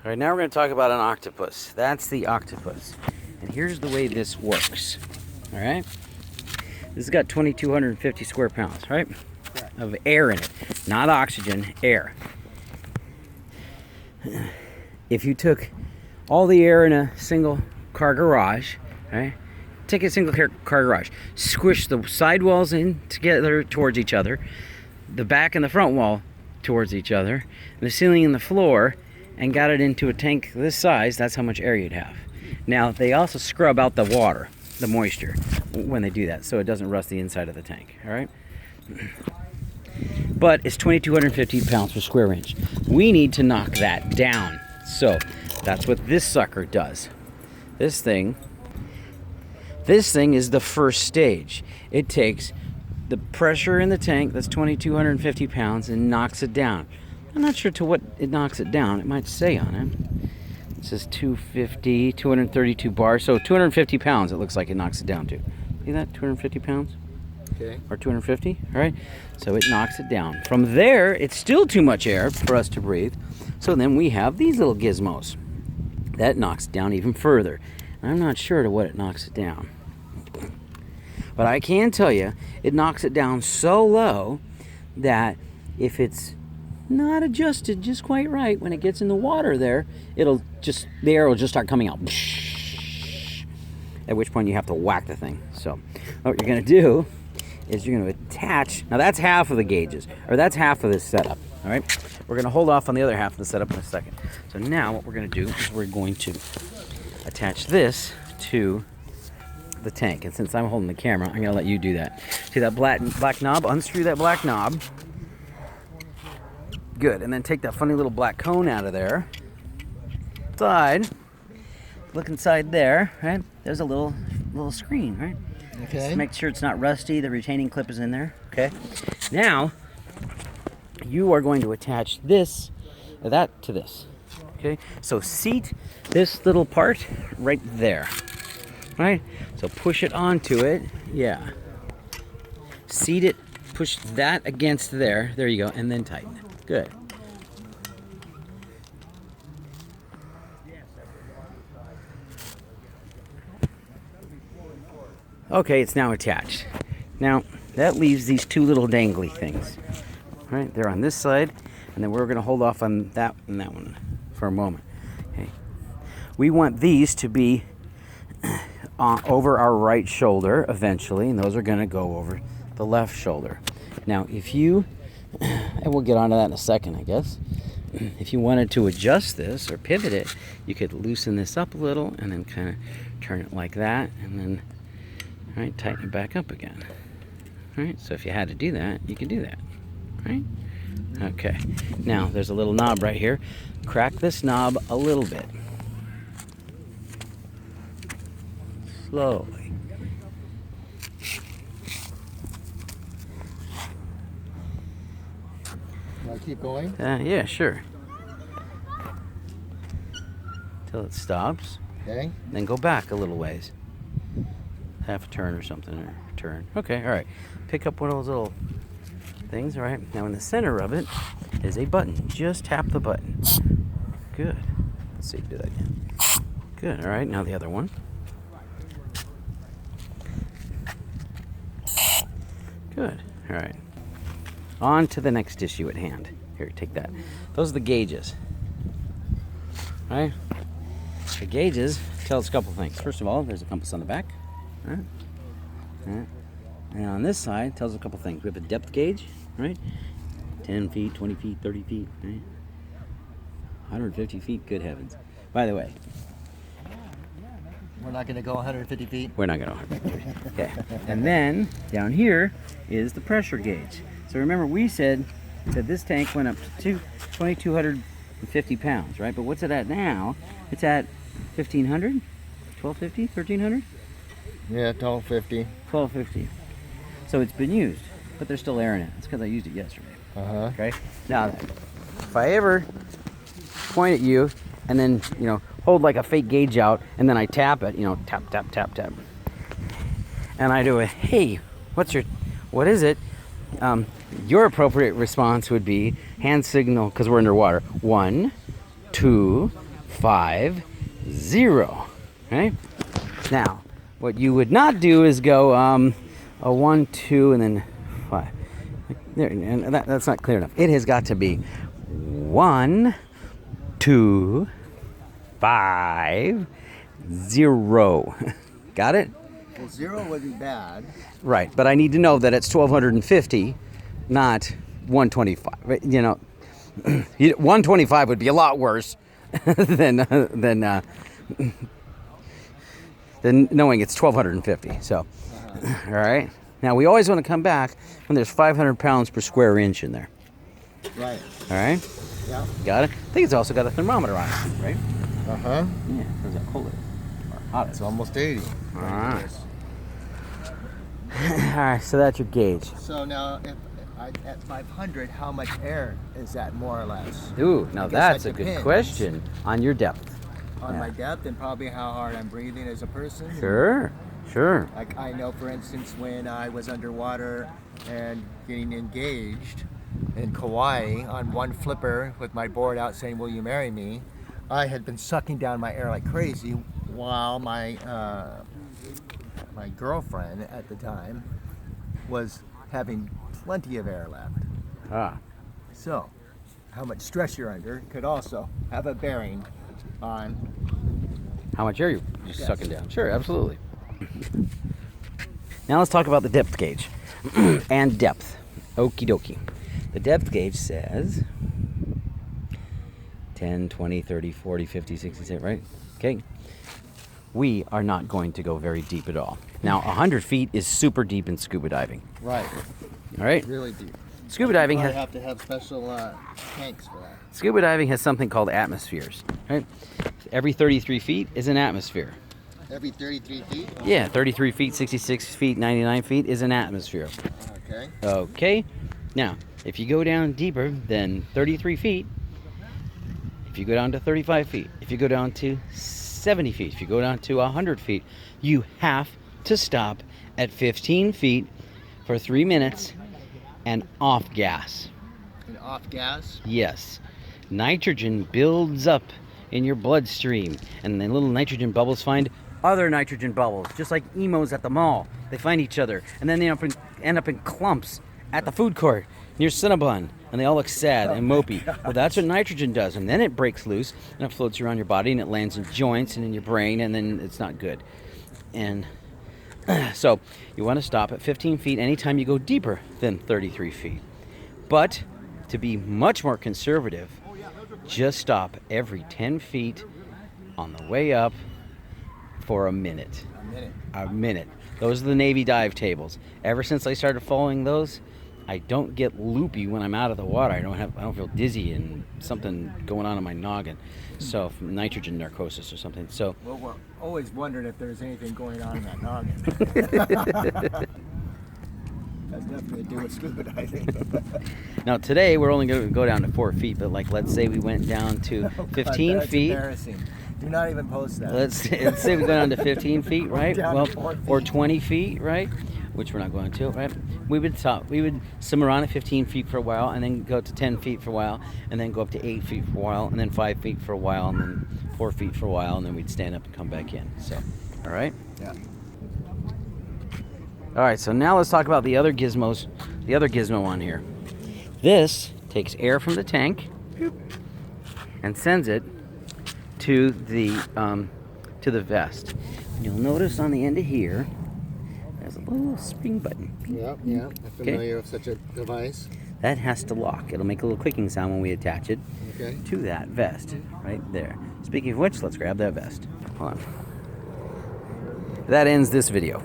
All right, now we're going to talk about an octopus. That's the octopus. And here's the way this works. All right? This has got 2,250 square pounds, right? Correct. Of air in it. Not oxygen, air. If you took all the air in a single car garage, right? Take a single car garage, squish the sidewalls in together towards each other, the back and the front wall towards each other, and the ceiling and the floor, and got it into a tank this size, that's how much air you'd have. Now, they also scrub out the water, the moisture, when they do that, so it doesn't rust the inside of the tank, all right? But it's 2,250 pounds per square inch. We need to knock that down. So, that's what this sucker does. This thing is the first stage. It takes the pressure in the tank, that's 2,250 pounds, and knocks it down. I'm not sure to what it knocks it down. It might say on it. It says 250, 232 bars. So 250 pounds it looks like it knocks it down to. See that? 250 pounds? Okay. Or 250, all right? So it knocks it down. From there, it's still too much air for us to breathe. So then we have these little gizmos. That knocks it down even further. I'm not sure to what it knocks it down. But I can tell you, it knocks it down so low that if it's not adjusted just quite right, when it gets in the water there, the air will just start coming out. At which point you have to whack the thing. So what you're going to do is you're going to attach, now that's half of the gauges, or that's half of this setup, all right? We're going to hold off on the other half of the setup in a second. So now what we're going to do is we're going to attach this to the tank. And since I'm holding the camera, I'm going to let you do that. See that black knob? Unscrew that black knob. Good. And then take that funny little black cone out of there. Side. Look inside there, right? There's a little screen, right? Okay. Just make sure it's not rusty. The retaining clip is in there. Okay. Now, you are going to attach that to this. Okay. So seat this little part right there. Right? So push it onto it. Yeah. Seat it. Push that against there. There you go. And then tighten it. Good. Okay, it's now attached. Now, that leaves these two little dangly things. All right, they're on this side, and then we're going to hold off on that and that one for a moment. Okay. We want these to be over our right shoulder eventually, and those are going to go over the left shoulder. Now, if you, and we'll get onto that in a second, I guess. If you wanted to adjust this or pivot it, you could loosen this up a little and then kind of turn it like that, and then tighten it back up again. All right, so if you had to do that, you can do that. Right? Okay. Now, there's a little knob right here. Crack this knob a little bit. Slowly. Want to keep going? Yeah, sure. Till it stops. Okay. Then go back a little ways. Half a turn or something, or a turn. Okay, all right. Pick up one of those little things, all right? Now in the center of it is a button. Just tap the button. Good. Let's see, do that again. Good, all right. Now the other one. Good, all right. On to the next issue at hand. Here, take that. Those are the gauges. All right? The gauges tell us a couple things. First of all, there's a compass on the back. All right? All right. And on this side, it tells us a couple things. We have a depth gauge, right? 10 feet, 20 feet, 30 feet, right? 150 feet, good heavens. By the way, we're not going to go 150 feet. We're not going to 150 feet. Okay. And then, down here is the pressure gauge. So remember, we said that this tank went up to 2,250 pounds, right? But what's it at now? It's at 1,500? 1,250? 1,300? Yeah, 1250. 1,250. So it's been used, but there's still air in it. It's because I used it yesterday. Uh-huh. Okay? Now, if I ever point at you and then, hold like a fake gauge out and then I tap it, tap, tap, tap, tap. And I do a, hey, what is it? Your appropriate response would be hand signal, because we're underwater. 1, 2, 5, 0. Okay? Now, what you would not do is go a 1, 2, and then 5. There, and that's not clear enough. It has got to be 1, 2, 5, 0. Got it? Well, 0 would be bad. Right, but I need to know that it's 1250, not 125. You know, 125 would be a lot worse than knowing it's 1250. So, all right. Now we always want to come back when there's 500 pounds per square inch in there. Right. All right. Yeah. Got it. I think it's also got a thermometer on it, right? Uh-huh. Yeah. Does that cold it or hot? It's almost 80. All right. All right. So that's your gauge. So now, if at 500, how much air is that, more or less? Ooh, now I guess that's that a good depends. question on your depth. On Yeah. my depth, and probably how hard I'm breathing as a person. Sure. Sure. Like I know, for instance, when I was underwater and getting engaged in Kauai on one flipper with my board out saying, "Will you marry me?" I had been sucking down my air like crazy, while my my girlfriend at the time was having plenty of air left. Ah. So, how much stress you're under could also have a bearing on. How much air you're Yes. sucking down? Sure, absolutely. Now let's talk about the depth gauge and depth. Okie dokie. The depth gauge says 10, 20, 30, 40, 50, 60, 70, right? Okay. We are not going to go very deep at all. Now, 100 feet is super deep in scuba diving. Right. All right? Really deep. Scuba diving I has have to have special tanks for that. scuba diving has something called atmospheres, right? Every 33 feet is an atmosphere. Every 33 feet? Yeah, 33 feet, 66 feet, 99 feet is an atmosphere. Okay. Okay. Now, if you go down deeper than 33 feet, if you go down to 35 feet, if you go down to 70 feet, if you go down to 100 feet, you have to stop at 15 feet for 3 minutes and off gas. And off gas? Yes. Nitrogen builds up in your bloodstream, and the little nitrogen bubbles find other nitrogen bubbles, just like emos at the mall. They find each other, and then they end up in clumps at the food court near Cinnabon, and they all look sad and mopey. Well, that's what nitrogen does, and then it breaks loose, and it floats around your body, and it lands in joints and in your brain, and then it's not good. And so you want to stop at 15 feet anytime you go deeper than 33 feet. But to be much more conservative, just stop every 10 feet on the way up for a minute. A minute. A minute. Those are the Navy dive tables. Ever since I started following those, I don't get loopy when I'm out of the water. I don't feel dizzy and something going on in my noggin. So from nitrogen narcosis or something. So Well, we're always wondering if there's anything going on in that noggin. Has nothing to do with scuba diving. now today we're only going to go down to 4 feet, but like let's say we went down to 15 that's feet. Embarrassing. Do not even post that. Let's say we go down to 15 feet, right? Down Well, to 4 or feet. 20 feet, right? Which we're not going to, right? We would simmer around at 15 feet for a while, and then go to 10 feet for a while, and then go up to 8 feet for a while, and then 5 feet for a while, and then 4 feet for a while, and then we'd stand up and come back in. So, all right? Yeah. All right, so now let's talk about the other gizmos, the other gizmo on here. This takes air from the tank and sends it to the vest. You'll notice on the end of here, there's a little spring button. Yeah, yeah. I'm familiar with such a device. That has to lock. It'll make a little clicking sound when we attach it Okay. to that vest right there. Speaking of which, let's grab that vest. Hold on. That ends this video.